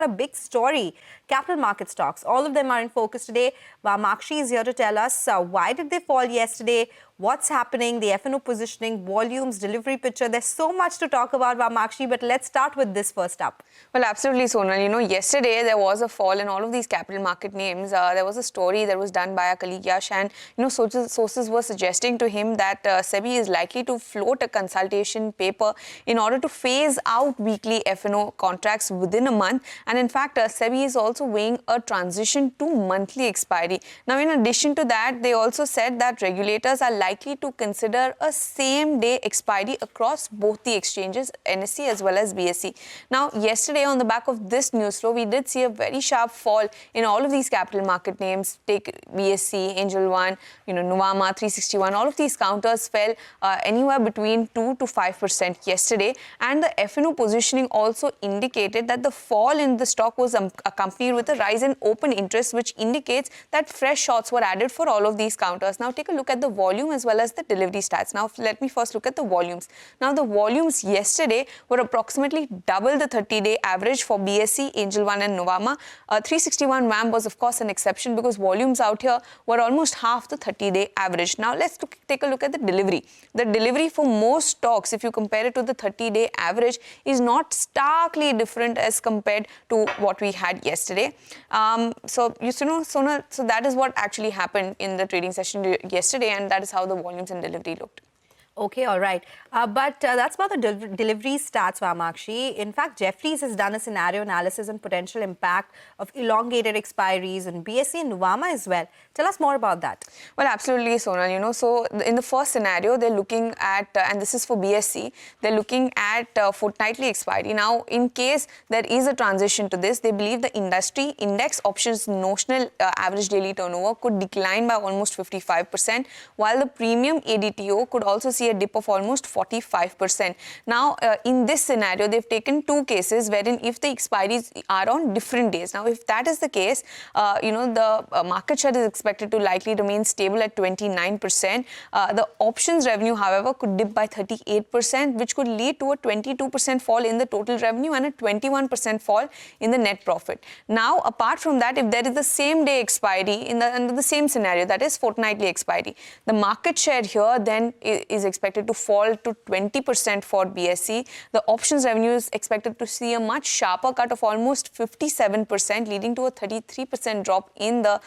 A big story. Capital market stocks, all of them are in focus today. Vamakshi is here to tell us why did they fall yesterday, what's happening, the F&O positioning, volumes, delivery picture. There's so much to talk about, Vamakshi, but let's start with this first up. Well, absolutely, Sonal. You know, yesterday there was a fall in all of these capital market names. There was a story that was done by our colleague Yash, and sources were suggesting to him that SEBI is likely to float a consultation paper in order to phase out weekly F&O contracts within a month. And in fact, SEBI is also weighing a transition to monthly expiry. Now, in addition to that, they also said that regulators are likely to consider a same-day expiry across both the exchanges, NSE as well as BSE. Now, yesterday, on the back of this news flow, we did see a very sharp fall in all of these capital market names. Take BSE, Angel One, Nuvama, 361. All of these counters fell anywhere between 2 to 5% yesterday. And the F&O positioning also indicated that the fall in the stock was accompanied with a rise in open interest, which indicates that fresh shorts were added for all of these counters. Now, take a look at the volume as well as the delivery stats. Now, let me first look at the volumes. Now, the volumes yesterday were approximately double the 30-day average for BSE, Angel One and Nuvama. 361 WAM was, of course, an exception because volumes out here were almost half the 30-day average. Now, let's take a look at the delivery. The delivery for most stocks, if you compare it to the 30-day average, is not starkly different as compared to what we had yesterday. So that is what actually happened in the trading session yesterday, and that is how the volumes and delivery looked. Okay, all right. But that's about the delivery stats, Vamakshi. In fact, Jefferies has done a scenario analysis on potential impact of elongated expiries in BSE and Nuvama as well. Tell us more about that. Well, absolutely, Sonal. So in the first scenario, they're looking at, and this is for BSE, they're looking at fortnightly expiry. Now, in case there is a transition to this, they believe the industry index options notional average daily turnover could decline by almost 55%, while the premium ADTO could also see a dip of almost 45%. Now, in this scenario, they've taken two cases wherein if the expiries are on different days. Now, if that is the case, the market share is expected to likely remain stable at 29%. The options revenue, however, could dip by 38%, which could lead to a 22% fall in the total revenue and a 21% fall in the net profit. Now, apart from that, if there is the same day expiry under the same scenario, that is fortnightly expiry, the market share here then is expected to fall to 20% for BSE. The options revenue is expected to see a much sharper cut of almost 57%, leading to a 33% drop in the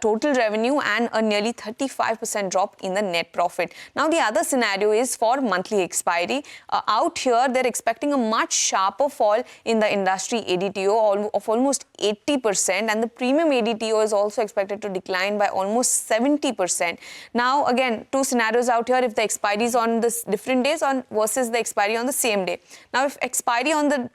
total revenue and a nearly 35% drop in the net profit. Now, the other scenario is for monthly expiry. Out here, they're expecting a much sharper fall in the industry ADTO of almost 80%, and the premium ADTO is also expected to decline by almost 70%. Now, again, two scenarios out here. If the expiry is on the different days versus the expiry on the same day. Now, if expiry on the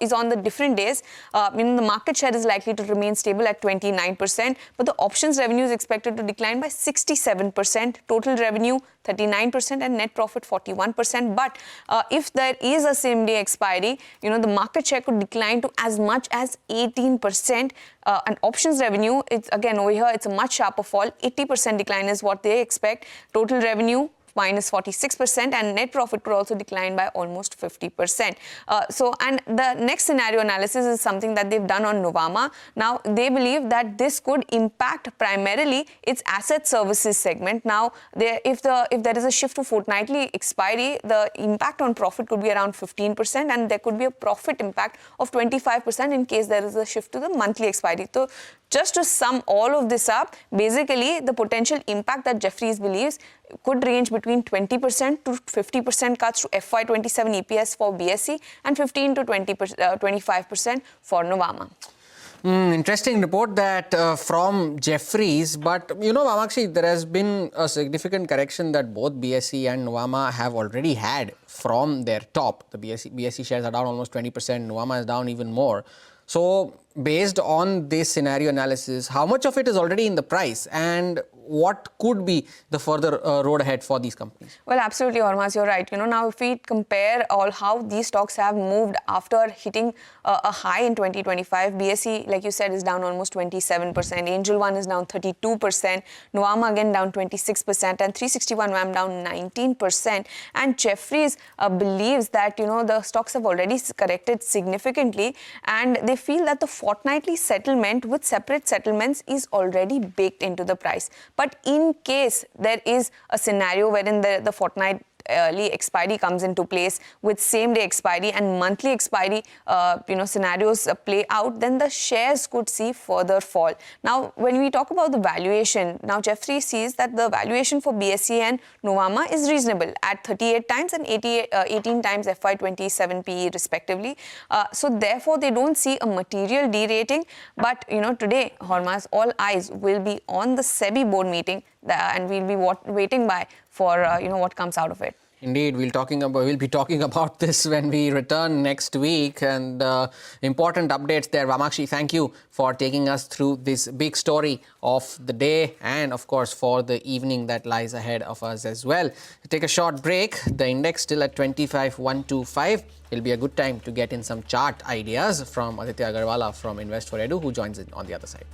is on the different days, the market share is likely to remain stable at 29%, but the options revenue is expected to decline by 67%, total revenue 39%, and net profit 41%. But if there is a same day expiry, the market share could decline to as much as 18%. And options revenue, it's again over here, it's a much sharper fall. 80% decline is what they expect. Total revenue minus 46%, and net profit could also decline by almost 50%. And the next scenario analysis is something that they've done on Nuvama. Now, they believe that this could impact primarily its asset services segment. Now, if there is a shift to fortnightly expiry, the impact on profit could be around 15%, and there could be a profit impact of 25% in case there is a shift to the monthly expiry. So, just to sum all of this up, basically the potential impact that Jefferies believes could range between 20% to 50% cuts to FY27 EPS for BSE and 15 to 25% for Nuvama. Interesting report that from Jefferies, but Vamakshi, there has been a significant correction that both BSE and Nuvama have already had from their top. The BSE shares are down almost 20%, Nuvama is down even more. So, based on this scenario analysis, how much of it is already in the price, and what could be the further road ahead for these companies? Well, absolutely, Hormaz, you're right. Now if we compare all how these stocks have moved after hitting a high in 2025, BSE, like you said, is down almost 27%. Angel One is down 32%. Nuvama again down 26%, and 361 WAM down 19%. And Jefferies believes that the stocks have already corrected significantly, and they feel that the fortnightly settlement with separate settlements is already baked into the price. But in case there is a scenario wherein the fortnightly expiry comes into place with same-day expiry and monthly expiry, scenarios play out, then the shares could see further fall. Now, when we talk about the valuation, now Jefferies sees that the valuation for BSE and Nuvama is reasonable at 38 times and 18 times FY27 PE respectively. So therefore, they don't see a material derating. But today, Hormaz, all eyes will be on the SEBI board meeting, and we'll be waiting by for what comes out of it. Indeed, we'll be talking about this when we return next week, and important updates there. Vamakshi, thank you for taking us through this big story of the day, and of course for the evening that lies ahead of us as well. Take a short break. The index still at 25,125. It'll be a good time to get in some chart ideas from Aditya Agarwala from Invest for Edu, who joins in on the other side.